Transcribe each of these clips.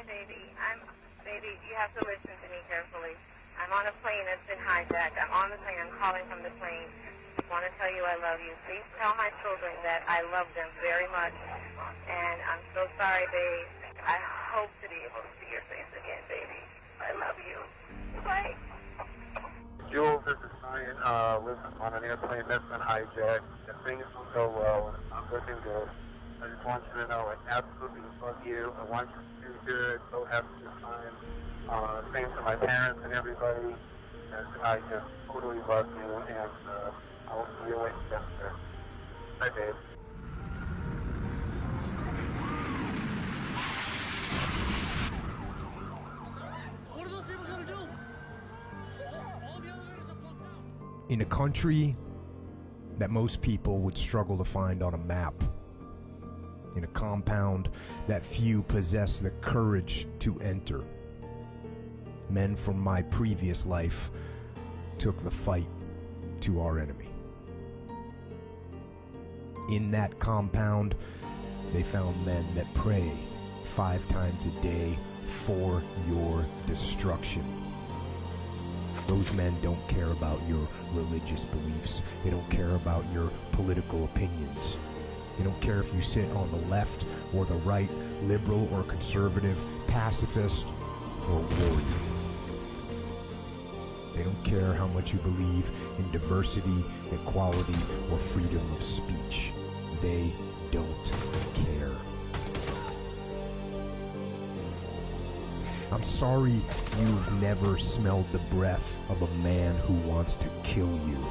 Hi, baby. Baby, you have to listen to me carefully. I'm on a plane that's been hijacked. I'm on the plane. I'm calling from the plane. I want to tell you I love you. Please tell my children that I love them very much. And I'm so sorry, babe. I hope to be able to see your face again, baby. I love you. Bye. Jules, this is Ryan. Listen, on an airplane that's been hijacked. If things don't go well, and it's not looking good, I just want you to know I absolutely love you. I want you to do good. So happy this time. Same to my parents and everybody. And I just totally love you, and I'll see you later. Bye, babe. What are those people gonna do? All the elevators are blocked out. In a country that most people would struggle to find on a map, in a compound that few possess the courage to enter, men from my previous life took the fight to our enemy. In that compound, they found men that pray 5 times a day for your destruction. Those men don't care about your religious beliefs. They don't care about your political opinions. They don't care if you sit on the left or the right, liberal or conservative, pacifist or warrior. They don't care how much you believe in diversity, equality, or freedom of speech. They don't care. I'm sorry you've never smelled the breath of a man who wants to kill you.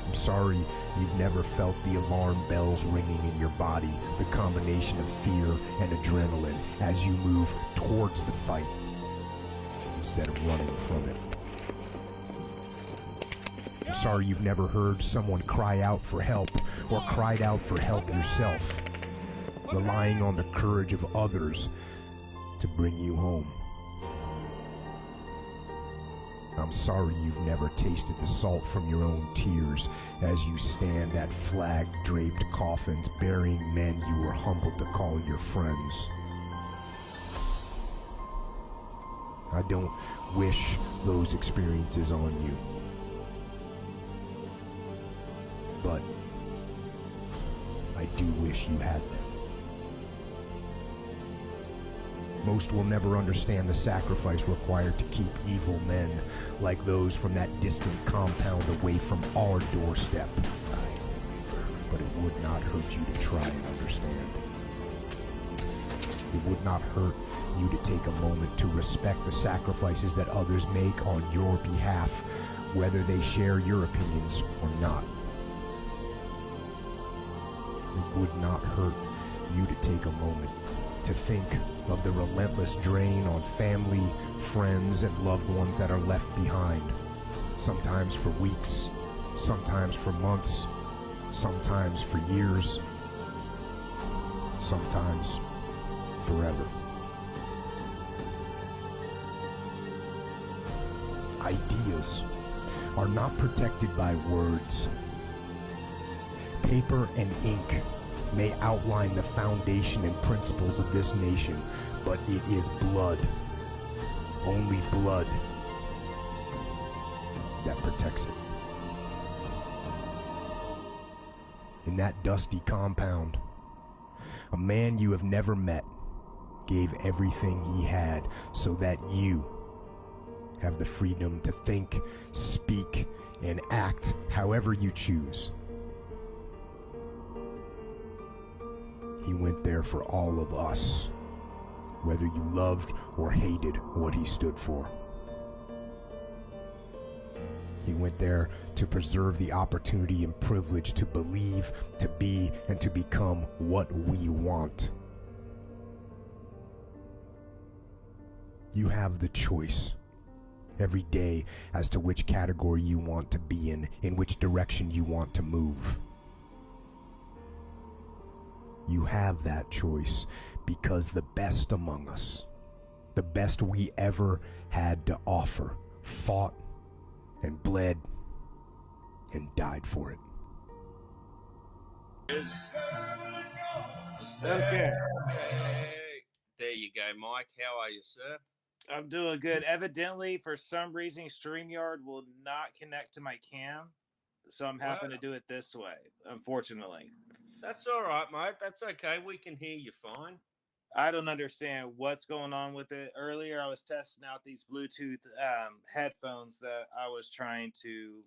I'm sorry you've never felt the alarm bells ringing in your body, the combination of fear and adrenaline as you move towards the fight instead of running from it. I'm sorry you've never heard someone cry out for help or cried out for help yourself, relying on the courage of others to bring you home. I'm sorry you've never tasted the salt from your own tears as you stand at flag-draped coffins burying men you were humbled to call your friends. I don't wish those experiences on you, but I do wish you had them. Most will never understand the sacrifice required to keep evil men like those from that distant compound away from our doorstep. But it would not hurt you to try and understand. It would not hurt you to take a moment to respect the sacrifices that others make on your behalf, whether they share your opinions or not. It would not hurt you to take a moment to think of the relentless drain on family, friends, and loved ones that are left behind. Sometimes for weeks, sometimes for months, sometimes for years, sometimes forever. Ideas are not protected by words. Paper and ink may outline the foundation and principles of this nation, but it is blood, only blood, that protects it. In that dusty compound, a man you have never met gave everything he had so that you have the freedom to think, speak, and act however you choose. He went there for all of us, whether you loved or hated what he stood for. He went there to preserve the opportunity and privilege to believe, to be, and to become what we want. You have the choice every day as to which category you want to be in which direction you want to move. You have that choice because the best among us, the best we ever had to offer, fought and bled and died for it. Okay. There you go, Mike. How are you, sir? I'm doing good. Evidently, for some reason, StreamYard will not connect to my cam, so I'm having to do it this way, unfortunately. That's all right, mate. That's okay. We can hear you fine. I don't understand what's going on with it. Earlier, I was testing out these Bluetooth headphones that I was trying to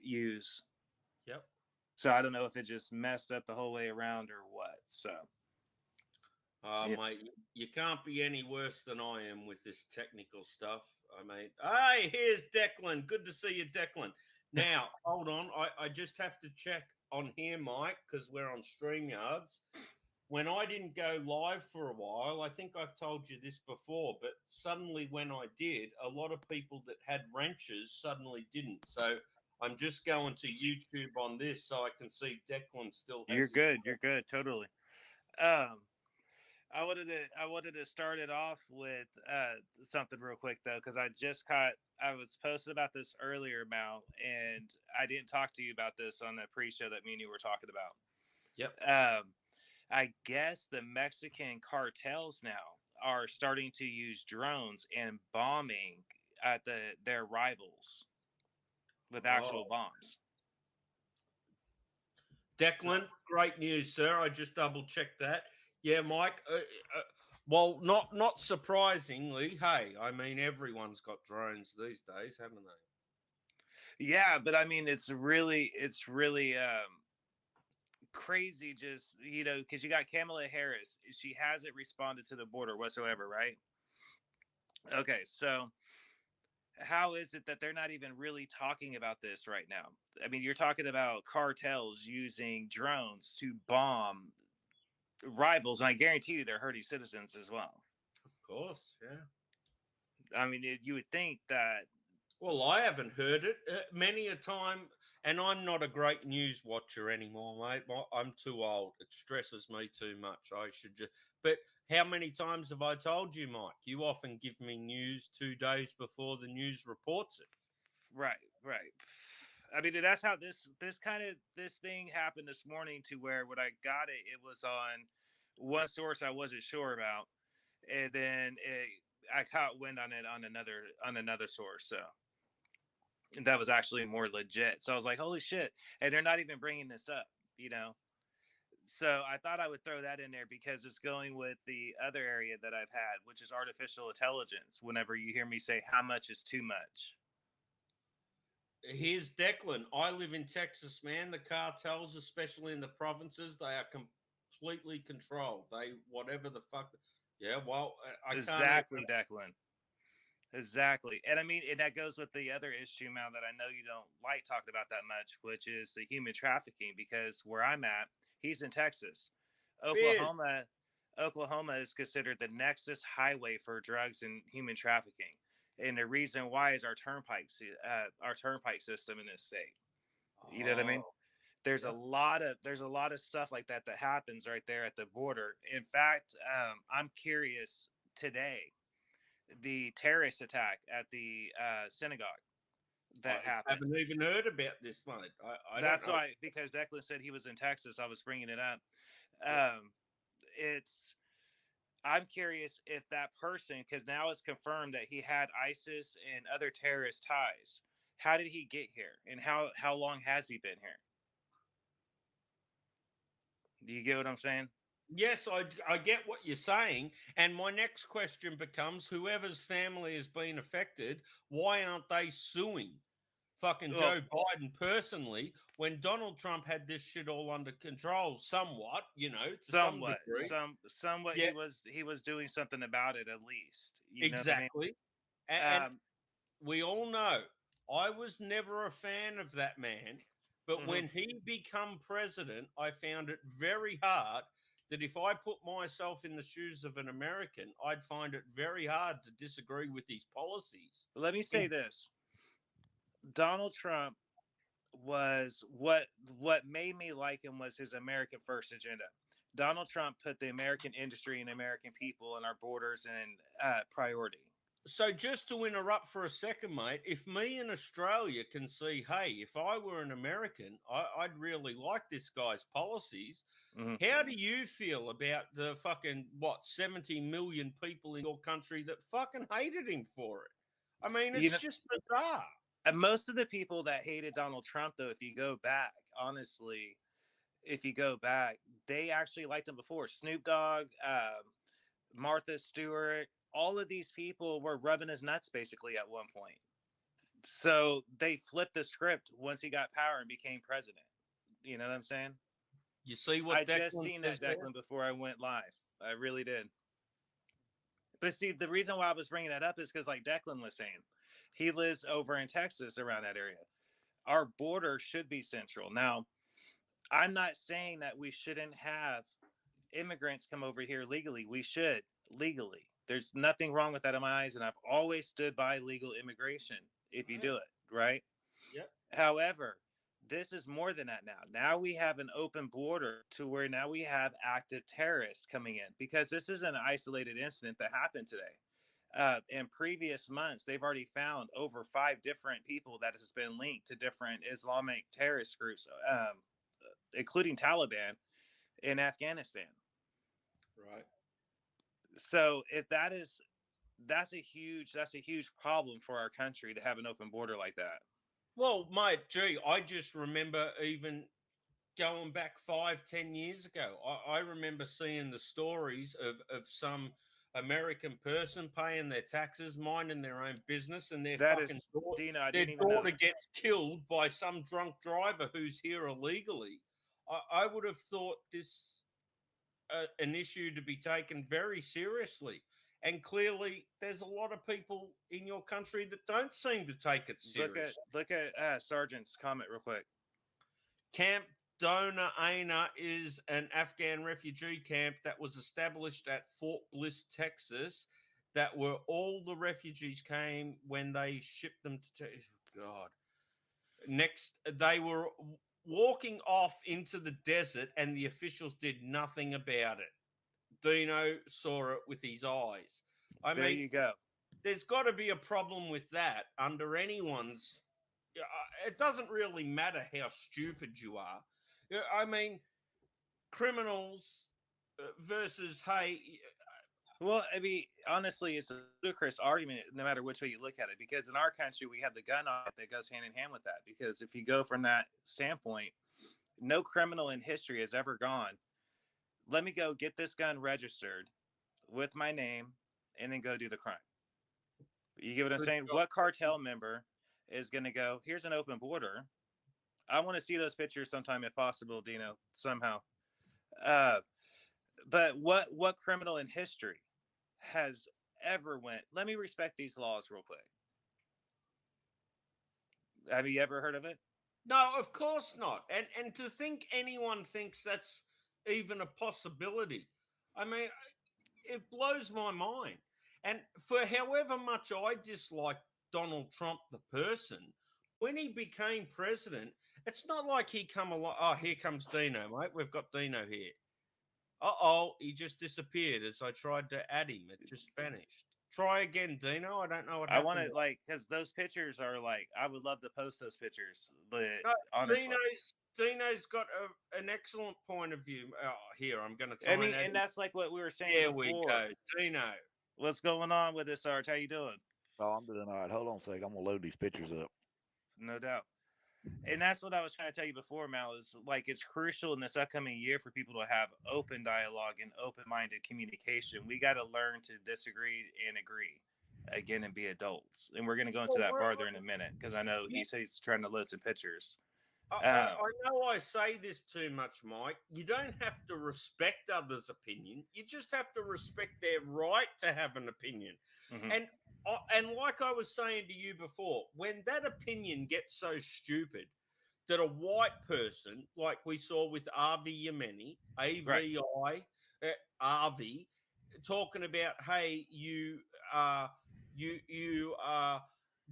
use. Yep. So I don't know if it just messed up the whole way around or what. So, yeah. Mate, you can't be any worse than I am with this technical stuff. I mean, hey, here's Declan. Good to see you, Declan. Now, hold on. I just have to check on here, Mike, because we're on StreamYards. When I didn't go live for a while, I think I've told you this before, but suddenly when I did, a lot of people that had wrenches suddenly didn't. So I'm just going to YouTube on this so I can see Declan still has. You're good. You're good. Totally. I wanted to start it off with something real quick though, because I was posted about this earlier, Mal, and I didn't talk to you about this on the pre-show that me and you were talking about. Yep. I guess the Mexican cartels now are starting to use drones and bombing at their rivals with actual bombs. Declan, great news, sir. I just double checked that. Yeah, Mike. Well, not surprisingly. Hey, I mean, everyone's got drones these days, haven't they? Yeah, but I mean, it's really crazy. Just because you got Kamala Harris, she hasn't responded to the border whatsoever, right? Okay, so how is it that they're not even really talking about this right now? I mean, you're talking about cartels using drones to bomb rivals, and I guarantee you they're hurting citizens as well. Of course, yeah. I mean, you would think that. Well, I haven't heard it many a time, and I'm not a great news watcher anymore, mate. I'm too old. It stresses me too much. I should just. But how many times have I told you, Mike? You often give me news 2 days before the news reports it. Right. I mean, that's how this thing happened this morning. To where when I got it, it was on one source I wasn't sure about, and then I caught wind on it on another source. So. And that was actually more legit. So I was like, holy shit. And they're not even bringing this up, So I thought I would throw that in there because it's going with the other area that I've had, which is artificial intelligence. Whenever you hear me say how much is too much. Here's Declan. I live in Texas, man. The cartels, especially in the provinces, they are completely controlled. Whatever the fuck. Yeah, well, I exactly, can't. Declan. Exactly. And I mean, and that goes with the other issue, Mal, that I know you don't like talking about that much, which is the human trafficking, because where I'm at, he's in Texas. Oklahoma is considered the nexus highway for drugs and human trafficking. And the reason why is our turnpike system in this state. You know what I mean? There's a lot of stuff like that happens right there at the border. In fact, I'm curious today. The terrorist attack at the synagogue that happened. I haven't even heard about this, mate. That's why, because Declan said he was in Texas, I was bringing it up. I'm curious if that person, because now it's confirmed that he had ISIS and other terrorist ties. How did he get here, and how long has he been here? Do you get what I'm saying? Yes, I get what you're saying. And my next question becomes, whoever's family has been affected, why aren't they suing fucking Joe Biden personally when Donald Trump had this shit all under control somewhat, to some degree. Somewhat yeah. He was doing something about it at least. Exactly. I mean? And we all know I was never a fan of that man, but when he became president, I found it very hard that if I put myself in the shoes of an American, I'd find it very hard to disagree with his policies. Let me say this. Donald Trump was what made me like him was his American first agenda. Donald Trump put the American industry and American people and our borders in priority. So just to interrupt for a second, mate, if me in Australia can see, hey, if I were an American, I'd really like this guy's policies. Mhm. How do you feel about the fucking 70 million people in your country that fucking hated him for it? I mean, You it's know, just bizarre. and most of the people that hated Donald Trump, though, if you go back, honestly, if you go back, they actually liked him before. Snoop Dogg, Martha Stewart, all of these people were rubbing his nuts basically at one point. So they flipped the script once he got power and became president. You know what I'm saying? You see I what just Declan seen says that, there? Declan, before I went live. I really did. But see, the reason why I was bringing that up is because, like Declan was saying, he lives over in Texas around that area. Our border should be central. Now, I'm not saying that we shouldn't have immigrants come over here legally. We should legally. There's nothing wrong with that in my eyes. And I've always stood by legal immigration if you do it, right? Yep. However, this is more than that now. Now we have an open border to where now we have active terrorists coming in because this is an isolated incident that happened today. In previous months, they've already found over 5 different people that has been linked to different Islamic terrorist groups, including Taliban in Afghanistan. Right. So if that's a huge problem for our country to have an open border like that. Well, mate, gee, I just remember even going back 5, 10 years ago. I remember seeing the stories of some American person paying their taxes, minding their own business, and their That fucking is, Dina, I their didn't even know daughter this. gets killed by some drunk driver who's here illegally. I would have thought this an issue to be taken very seriously. And clearly, there's a lot of people in your country that don't seem to take it seriously. Look at Sergeant's comment real quick. Camp Dona Aina is an Afghan refugee camp that was established at Fort Bliss, Texas. That were all the refugees came when they shipped them to. God. Next, they were walking off into the desert, and the officials did nothing about it. Dino saw it with his eyes. I There mean, you go. there's got to be a problem with that under anyone's. It doesn't really matter how stupid you are. I mean, criminals versus, hey. Well, I mean, honestly, it's a ludicrous argument no matter which way you look at it, because in our country, we have the gun on it that goes hand in hand with that. Because if you go from that standpoint, no criminal in history has ever gone, let me go get this gun registered with my name and then go do the crime. You get what I'm saying? What cartel member is going to go, here's an open border. I want to see those pictures sometime if possible, Dino, somehow. But what criminal in history has ever went, let me respect these laws real quick? Have you ever heard of it? No, of course not. And to think anyone thinks that's even a possibility, I mean, it blows my mind. And for however much I dislike Donald Trump, the person, when he became president, it's not like he come along. Oh, here comes Dino, mate. We've got Dino here. He just disappeared as I tried to add him. It just vanished. Try again, Dino. I don't know what I happened. want to, like, because those pictures are like, I would love to post those pictures, but No, honestly. Dino's got an excellent point of view. Oh, here, I'm going to try. I mean, and that's like what we were saying there before. we go, Dino. What's going on with this, Arch? How you doing? Oh, I'm doing all right. Hold on a sec. I'm gonna load these pictures up. No doubt. And that's what I was trying to tell you before, Mal, is like it's crucial in this upcoming year for people to have open dialogue and open-minded communication. We got to learn to disagree and agree again and be adults. And we're going to go into that farther in a minute because I know he says he's trying to load some pictures. I know I say this too much, Mike. You don't have to respect others' opinion. You just have to respect their right to have an opinion. Mm-hmm. And like I was saying to you before, when that opinion gets so stupid that a white person, like we saw with Avi Yemeni, AVI, Avi, talking about, hey, you are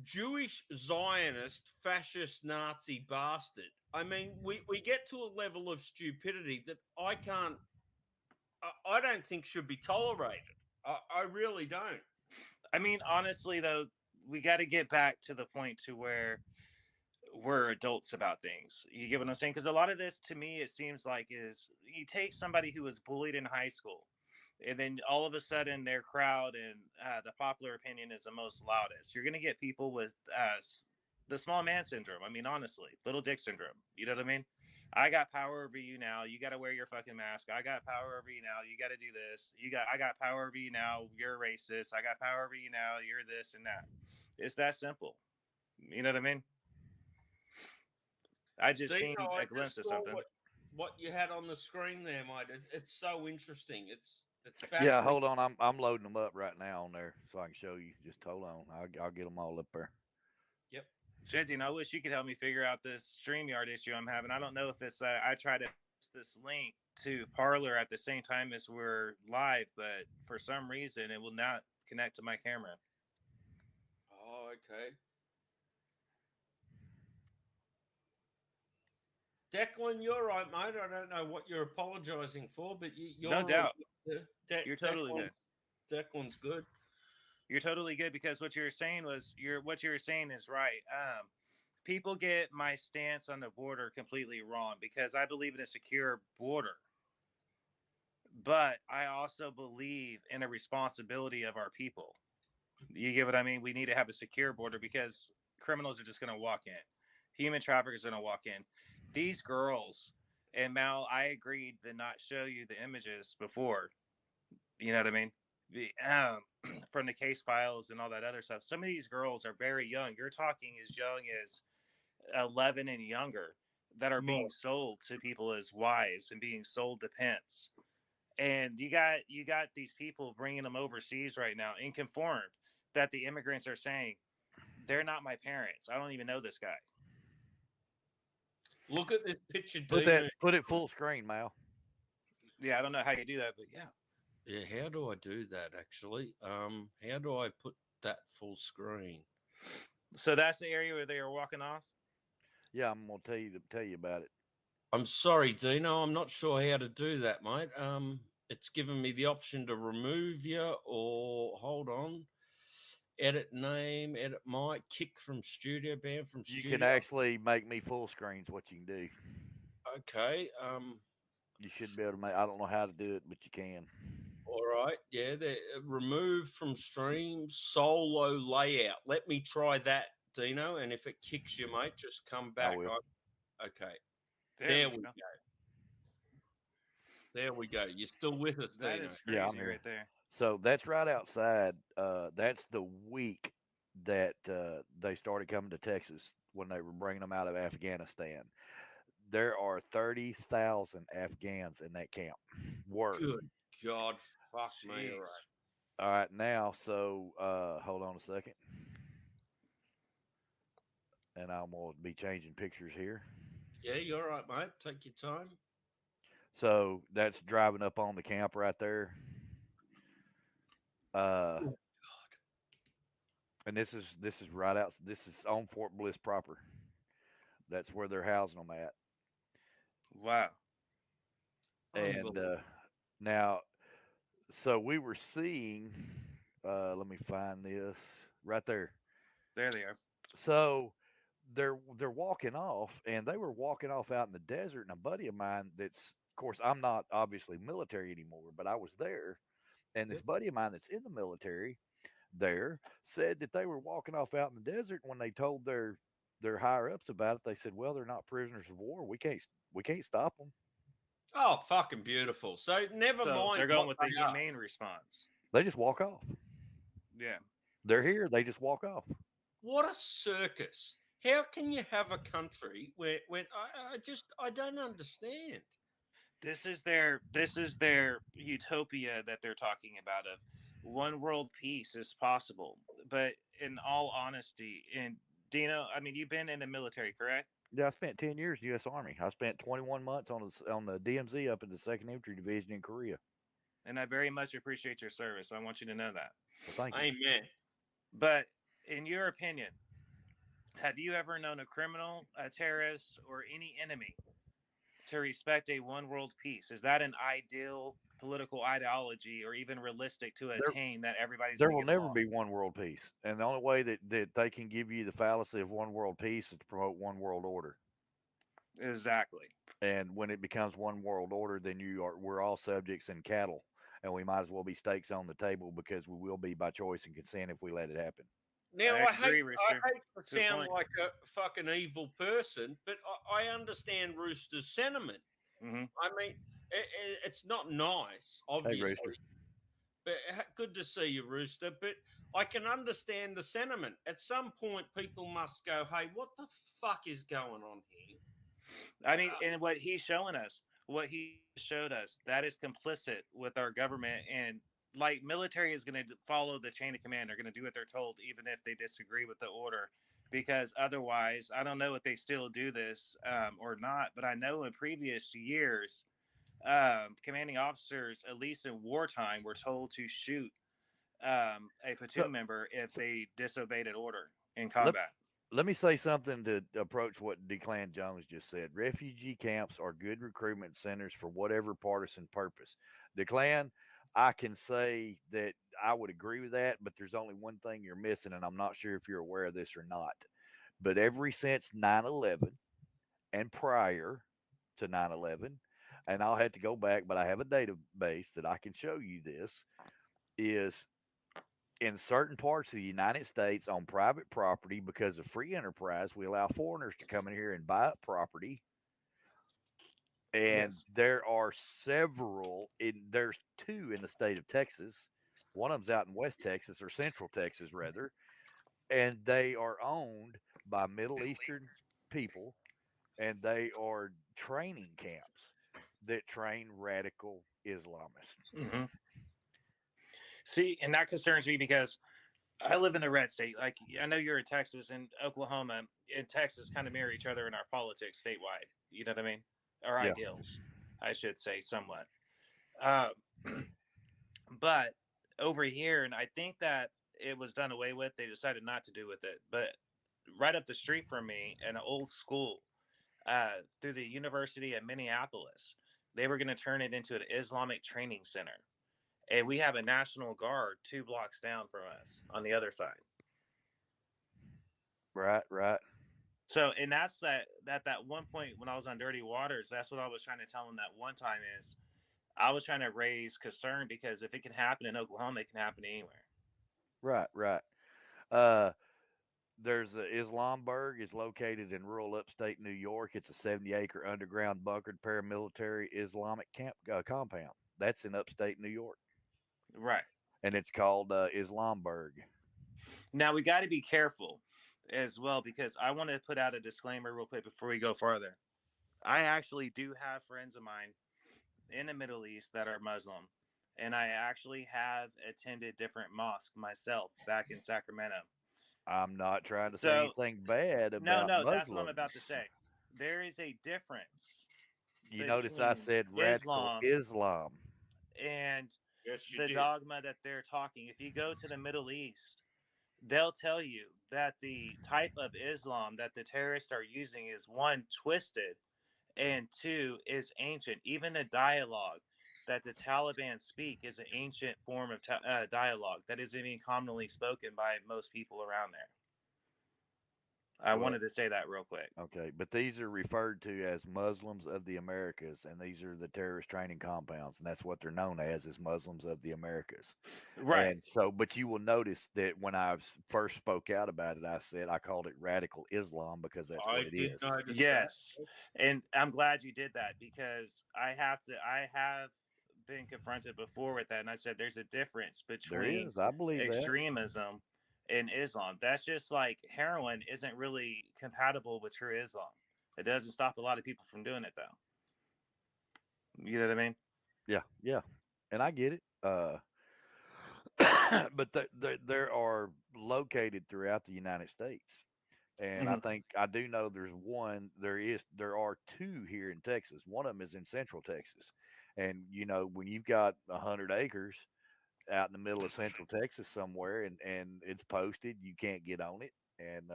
Jewish Zionist, fascist, Nazi bastard. I mean, we get to a level of stupidity that I don't think should be tolerated. I really don't. I mean, honestly, though, we got to get back to the point to where we're adults about things. You get what I'm saying? Because a lot of this, to me, it seems like is, you take somebody who was bullied in high school, and then all of a sudden their crowd and the popular opinion is the most loudest. You're going to get people with the small man syndrome. I mean, honestly, little dick syndrome. You know what I mean? I got power over you now. You got to wear your fucking mask. I got power over you now. You got to do this. I got power over you now. You're racist. I got power over you now. You're this and that. It's that simple. You know what I mean? I just Dino, seen I a glimpse just of saw something. what you had on the screen there, mate. It's so interesting. It's Yeah, fascinating. hold on. I'm loading them up right now on there so I can show you. Just hold on. I'll get them all up there. Yep. Sgt.Dino, I wish you could help me figure out this StreamYard issue I'm having. I don't know if it's I tried to post this link to Parlor at the same time as we're live, but for some reason it will not connect to my camera. Oh, okay. Declan, you're right, mate. I don't know what you're apologising for, but you're No doubt. You're totally Declan, good. Declan's good. You're totally good because what you were saying is right. People get my stance on the border completely wrong because I believe in a secure border. But I also believe in a responsibility of our people. You get what I mean? We need to have a secure border because criminals are just going to walk in. Human traffickers are going to walk in. These girls, and Mal, I agreed to not show you the images before. You know what I mean? From the case files and all that other stuff. Some of these girls are very young. You're talking as young as 11 and younger that are being sold to people as wives and being sold to pimps. And you got these people bringing them overseas right now, inconformed, that the immigrants are saying they're not my parents. I don't even know this guy. Look at this picture, Put it full screen, Mal. Yeah, I don't know how you do that, but yeah. Yeah, how do I do that actually? How do I put that full screen? So that's the area where they are walking off. Yeah, I'm gonna tell you about it. I'm sorry, Dino. I'm not sure how to do that, mate. It's given me the option to remove you or hold on. Edit name, edit mic, kick from studio, ban from You studio. can actually make me full screens. What you can do. Okay. You should be able to make. I don't know how to do it, but you can. All right. Yeah. Remove from stream solo layout. Let me try that, Dino. And if it kicks you, mate, just come back. I will. Okay. There we go. There we go. You're still with us, That Dino. is crazy Yeah, I'm here. right there. So that's right outside. That's the week that they started coming to Texas when they were bringing them out of Afghanistan. There are 30,000 Afghans in that camp. Good God. Fuck me. Jeez. All right. All right, now, so hold on a second. And I'm going to be changing pictures here. Yeah, you're all right, mate. Take your time. So that's driving up on the camp right there. Oh, And this is right out. This is on Fort Bliss proper. That's where they're housing them at. Wow. And now, so we were seeing. Let me find this right there. There they are. So they're walking off, and they were walking off out in the desert. And a buddy of mine, that's of course I'm not obviously military anymore, but I was there, and this buddy of mine that's in the military there said that they were walking off out in the desert. When they told their higher ups about it, they said, "Well, they're not prisoners of war. We can't stop them." Oh, fucking beautiful. So never mind. They're going with the they are. humane response. They just walk off. Yeah. They're here. They just walk off. What a circus. How can you have a country where I don't understand. This is their utopia that they're talking about of one world peace is possible. But in all honesty, and Dino, I mean, you've been in the military, correct? Yeah, I spent 10 years in the U.S. Army. I spent 21 months on the DMZ up in the 2nd Infantry Division in Korea. And I very much appreciate your service. I want you to know that. Well, thank you. Amen. But in your opinion, have you ever known a criminal, a terrorist, or any enemy to respect a one world peace? Is that an ideal political ideology or even realistic to attain that everybody's There gonna will get never along? be one world peace. And the only way that they can give you the fallacy of one world peace is to promote one world order. Exactly. And when it becomes one world order, then we're all subjects and cattle, and we might as well be steaks on the table because we will be by choice and consent if we let it happen. Now, I agree, Rooster. I hate to To a sound point. like a fucking evil person, but I understand Rooster's sentiment. Hmm. I mean, it's not nice, Hey, Rooster. obviously, but good to see you, Rooster. But I can understand the sentiment. At some point, people must go, "Hey, what the fuck is going on here?" I mean, and what he's showing us, what he showed us, that is complicit with our government. And like military is going to follow the chain of command. They're going to do what they're told, even if they disagree with the order. Because otherwise, I don't know if they still do this or not, but I know in previous years, commanding officers, at least in wartime, were told to shoot a So, platoon member if so they disobeyed an order in let, combat. let me say something to approach what Declan Jones just said. Refugee camps are good recruitment centers for whatever partisan purpose. Declan, I can say that I would agree with that, but there's only one thing you're missing, and I'm not sure if you're aware of this or not. But ever since 9/11 and prior to 9/11, and I'll have to go back, but I have a database that I can show you this, is in certain parts of the United States on private property because of free enterprise, we allow foreigners to come in here and buy up property. And Yes. there are there's two in the state of Texas. One of them's out in West Texas or Central Texas, rather, and they are owned by Middle Eastern people, and they are training camps that train radical Islamists. Hmm. See, and that concerns me because I live in the red state. Like I know you're in Texas, and Oklahoma and Texas kind of mirror each other in our politics statewide. You know what I mean? Our Yeah. ideals, I should say, somewhat. Uh, but over here, and I think that it was done away with. They decided not to do with it. But right up the street from me, an old school through the University of Minneapolis, they were going to turn it into an Islamic training center. And we have a National Guard 2 blocks down from us on the other side. Right, right. So, and that's that one point when I was on Dirty Waters, that's what I was trying to tell him that one time is I was trying to raise concern because if it can happen in Oklahoma, it can happen anywhere. Right, right. Uh, there's Islamberg is located in rural upstate New York. It's a 70-acre underground bunkered paramilitary Islamic camp compound. That's in upstate New York, Right. and it's called Islamberg. Now we got to be careful as well because I want to put out a disclaimer real quick before we go farther. I actually do have friends of mine in the Middle East that are Muslim, and I actually have attended different mosques myself back in Sacramento. I'm not trying to say So, anything bad no, about no, that's what I'm about to Muslims. say. There is a difference You notice I between said radical Islam Islam. and Yes, you the did. dogma that they're talking. If you go to the Middle East, they'll tell you that the type of Islam that the terrorists are using is one, twisted, and two, is ancient. Even the dialogue that the Taliban speak is an ancient form of dialogue that isn't even commonly spoken by most people around there. I Well, wanted to say that real quick. okay, but these are referred to as Muslims of the Americas, and these are the terrorist training compounds, and that's what they're known as Muslims of the Americas. Right. And so, but you will notice that when I first spoke out about it, I said I called it radical Islam because that's I what it did is. notice Yes. that. And I'm glad you did that because I have been confronted before with that. And I said, there's a difference There between is, I believe that. extremism and Islam. That's just like heroin isn't really compatible with true Islam. It doesn't stop a lot of people from doing it, though. You know what I mean? Yeah, yeah, and I get it. But there are located throughout the United States. And I Mhm. think I do know there are two here in Texas. One of them is in Central Texas, and when you've got 100 acres out in the middle of Central Texas somewhere, and it's posted, you can't get on it, and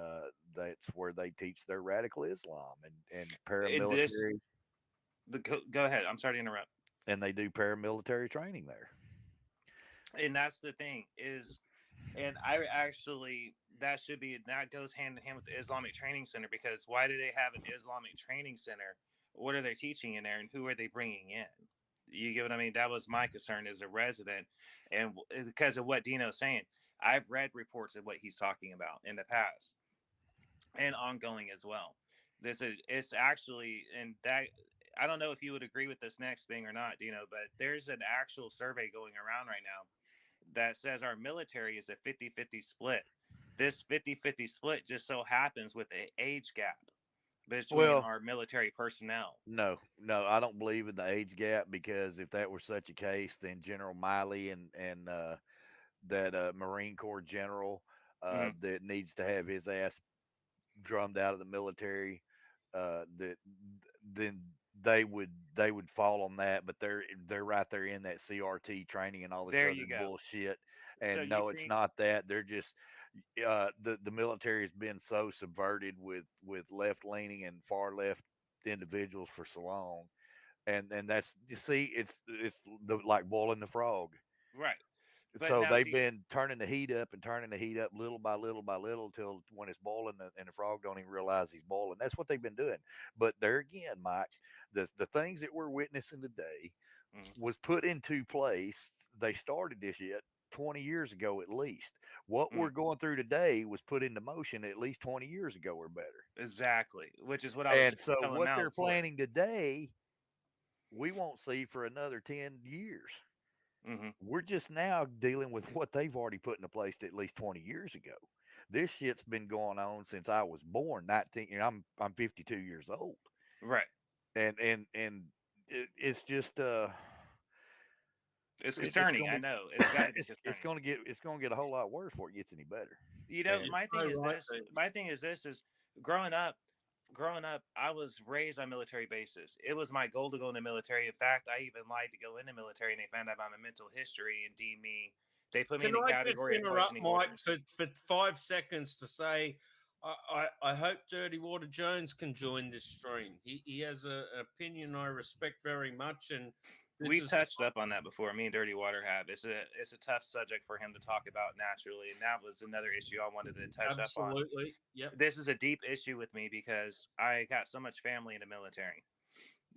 that's where they teach their radical Islam and This, paramilitary, go ahead. I'm sorry to interrupt. and they do paramilitary training there. And that's the thing is, and I actually that goes hand in hand with the Islamic Training Center because why do they have an Islamic Training Center what are they teaching in there, and who are they bringing in? You get what I mean? That was my concern as a resident, and because of what Dino's saying, I've read reports of what he's talking about in the past and ongoing as well. This is it's actually, and that I don't know if you would agree with this next thing or not, Dino, but there's an actual survey going around right now that says our military is a 50-50 split. This 50-50 split just so happens with the age gap between Well, our military personnel. no, no, I don't believe in the age gap, because if that were such a case, then General Miley and that Marine Corps general Hmm. that needs to have his ass drummed out of the military, that then they would fall on that. But they're right there in that CRT training and all this There other you go. bullshit. So And you no, it's think not that. They're just the military has been so subverted with left leaning and far left individuals for so long, and that's, you see, it's like boiling the frog. right? But So now they've see, been turning the heat up and turning the heat up little by little by little till when it's boiling, and the frog don't even realize he's boiling. That's what they've been doing. But there again, Mike, the things that we're witnessing today mhm, was put into place. They started this yet 20 years ago at least. What mhm, we're going through today was put into motion at least 20 years ago or better. exactly, which is what I was And just so telling what Mal they're before. planning today, we won't see for another 10 years. Hmm. We're just now dealing with what they've already put into place at least 20 years ago. This shit's been going on since I was born. 19. I'm 52 years old, Right. and it's just It's it's concerning. gonna I be know it's got to be it's concerning. gonna get a whole lot worse before it gets any better. You know, And You're so right, Dave. my thing is this is growing up, I was raised on military bases. It was my goal to go in the military. In fact, I even lied to go in the military, and they found out about my mental history and deemed me. They put me in Can the I just category of interrupt questioning Mike orders. for 5 seconds to say I hope Dirty Water Jones can join this stream. He has an opinion I respect very much, and this We've is touched up on that before. Me and Dirty Water have. It's a tough subject for him to talk about naturally, and that was another issue I wanted to touch up on. absolutely, yep. This is a deep issue with me because I got so much family in the military,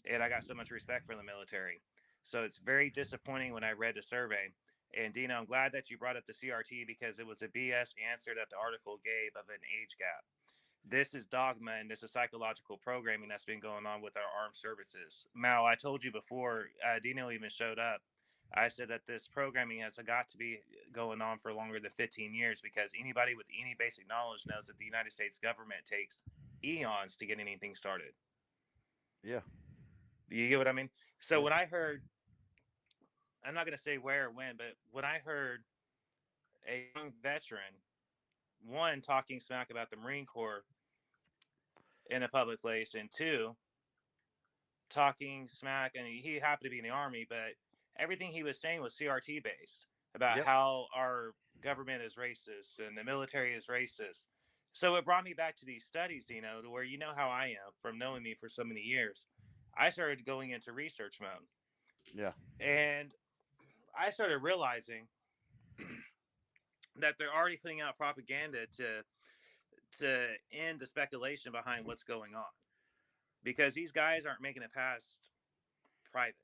and I got so much respect for the military. So it's very disappointing when I read the survey. And Dino, I'm glad that you brought up the CRT because it was a BS answer that the article gave of an age gap. This is dogma and this is psychological programming that's been going on with our armed services. Mal, I told you before, Dino even showed up. I said that this programming has got to be going on for longer than 15 years because anybody with any basic knowledge knows that the United States government takes eons to get anything started. yeah, You get what I mean? So yeah, when I heard, I'm not going to say where or when, but when I heard a young veteran, one, talking smack about the Marine Corps in a public place, and two, talking smack, and he happened to be in the Army, but everything he was saying was CRT based about yep, how our government is racist and the military is racist. So it brought me back to these studies, Dino, to where you know how I am from knowing me for so many years. I started going into research mode, yeah. and I started realizing that they're already putting out propaganda to end the speculation behind what's going on because these guys aren't making it past private.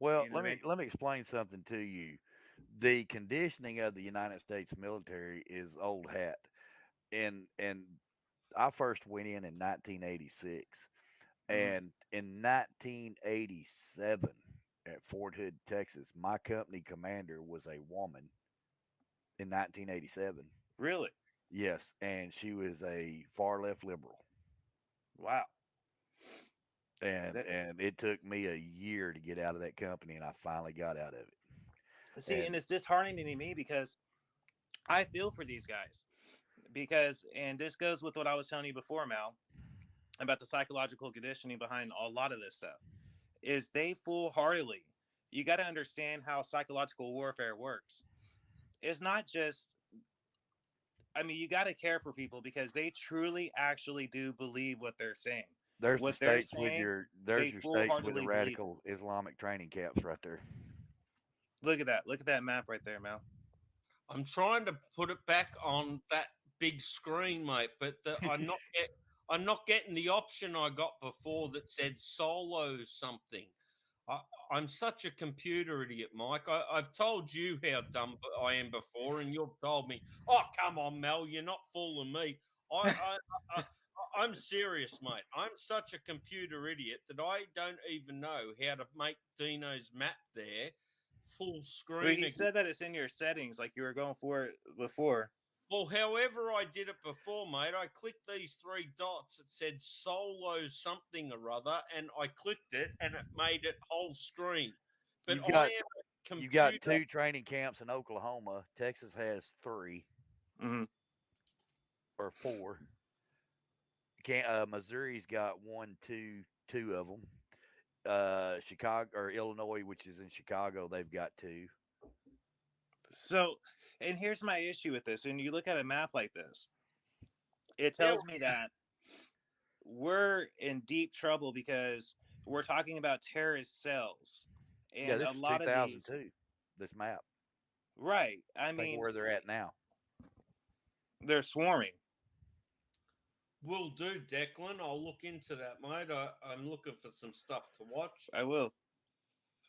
Well, You know what let I me mean? let me explain something to you. The conditioning of the United States military is old hat, and I first went in 1986, Mm-hmm. and in 1987 at Fort Hood, Texas, my company commander was a woman in 1987. Really? Yes, and she was a far left liberal, Wow. and That and it took me a year to get out of that company, and I finally got out of it. see, And and it's disheartening to me because I feel for these guys because, and this goes with what I was telling you before, Mal, about the psychological conditioning behind a lot of this stuff. Is they fool heartedly. You got to understand how psychological warfare works. It's not just. I mean, you got to care for people because they truly, actually do believe what they're saying. there's the What they're states with saying, your they there's your full states with the heartedly believe it. radical Islamic training camps right there. Look at that. Look at that map right there, Mal. I'm trying to put it back on that big screen, mate, but I'm not getting the option I got before that said solo something. I'm such a computer idiot, Mike. I've told you how dumb I am before, and you've told me, "Oh, come on, Mel, you're not fooling me." I'm serious, mate. I'm such a computer idiot that I don't even know how to make Dino's map there full screen. Well, he said that it's in your settings, like you were going for it before. Well, however I did it before, mate, I clicked these 3 dots. It said solo something or other, and I clicked it, and it made it whole screen. But You've got, I am a computer. You've got 2 training camps in Oklahoma. Texas has 3 or 4. Missouri's got 1, 2 of them. Chicago or Illinois, which is in Chicago, they've got 2. So, and here's my issue with this. When you look at a map like this, it tells me that we're in deep trouble because we're talking about terrorist cells. And this a lot is 2002, of these, this map. Right. I mean, where they're at now. They're swarming. Will do, Declan. I'll look into that, mate. I'm looking for some stuff to watch. I will.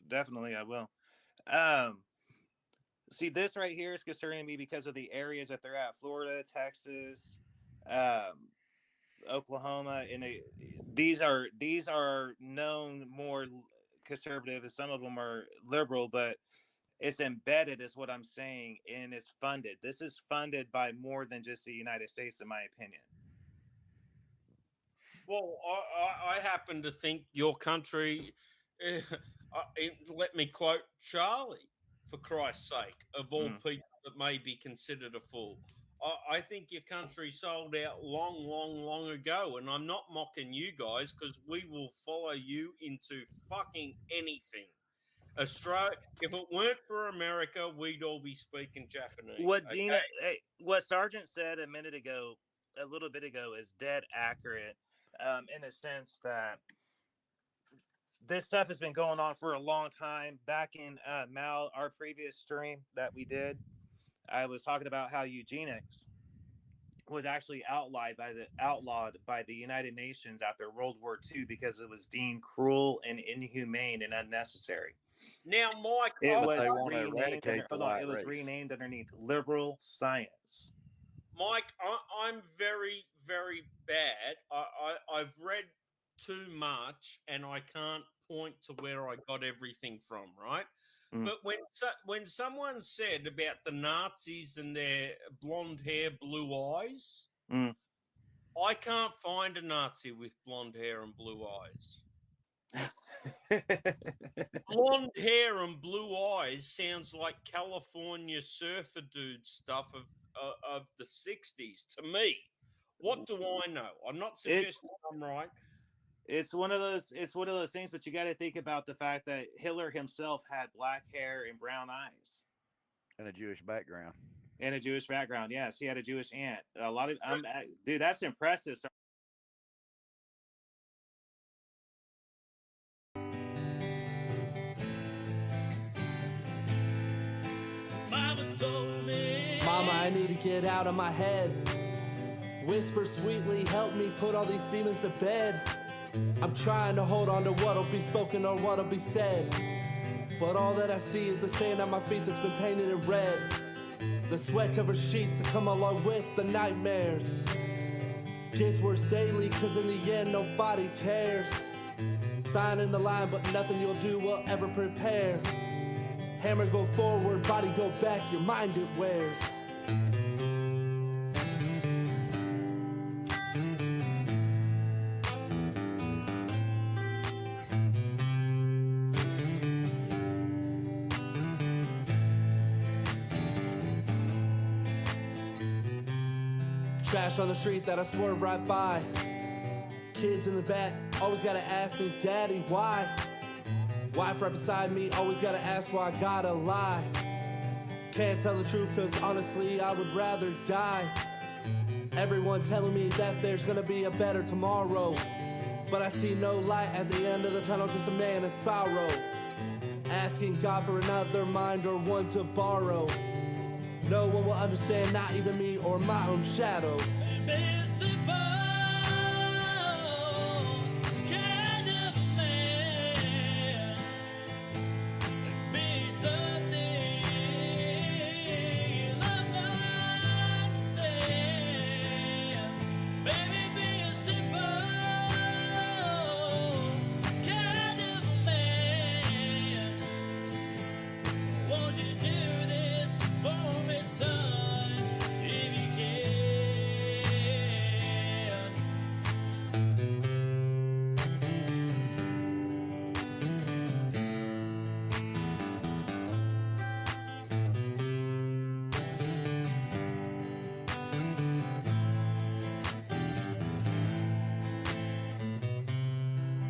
Definitely, I will. See, this right here is concerning me because of the areas that they're at: Florida, Texas, Oklahoma, and these are known more conservative, and some of them are liberal, but it's embedded, is what I'm saying, and it's funded. This is funded by more than just the United States, in my opinion. Well, I happen to think your country, let me quote Charlie, for Christ's sake, of all people that may be considered a fool. I think your country sold out long, long, long ago, and I'm not mocking you guys because we will follow you into fucking anything. Australia, if it weren't for America, we'd all be speaking Japanese. What Dina, what Sergeant said a little bit ago, is dead accurate. In the sense that this stuff has been going on for a long time. Back in Mal, our previous stream that we did, I was talking about how eugenics was actually outlawed by the United Nations after World War II because it was deemed cruel and inhumane and unnecessary. Now, Mike, it was renamed underneath liberal science. Mike, I'm very, very bad. I've read too much, and I can't point to where I got everything from, right? But when someone said about the Nazis and their blonde hair, blue eyes, I can't find a Nazi with blonde hair and blue eyes. Blonde hair and blue eyes sounds like California surfer dude stuff of the 60s to me. What do I know? I'm not suggesting I'm right. It's one of those things, but you got to think about the fact that Hitler himself had black hair and brown eyes and a Jewish background. Yes, he had a Jewish aunt. A lot of dude, that's impressive. Mama, I need to get out of my head. Whisper sweetly, help me put all these demons to bed. I'm trying to hold on to what'll be spoken or what'll be said, but all that I see is the sand on my feet that's been painted in red. The sweat-covered sheets that come along with the nightmares. Gets worse daily, cause in the end nobody cares. Signing the line, but nothing you'll do will ever prepare. Hammer go forward, body go back, your mind it wears. Trash on the street that I swerve right by. Kids in the back, always gotta ask me, Daddy, why? Wife right beside me, always gotta ask why I gotta lie. Can't tell the truth cause honestly I would rather die. Everyone telling me that there's gonna be a better tomorrow, but I see no light at the end of the tunnel, just a man in sorrow. Asking God for another mind or one to borrow. No one will understand, not even me or my own shadow.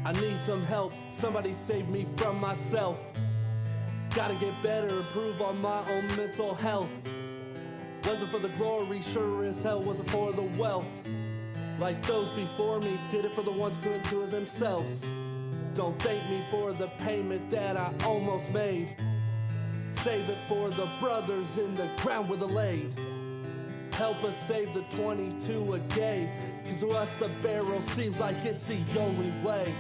I need some help, somebody save me from myself. Gotta get better, improve on my own mental health. Wasn't for the glory, sure as hell wasn't for the wealth. Like those before me, did it for the ones who couldn't do it themselves. Don't thank me for the payment that I almost made. Save it for the brothers in the ground where they laid. Help us save the 22 a day, 'cause to us the barrel seems like it's the only way.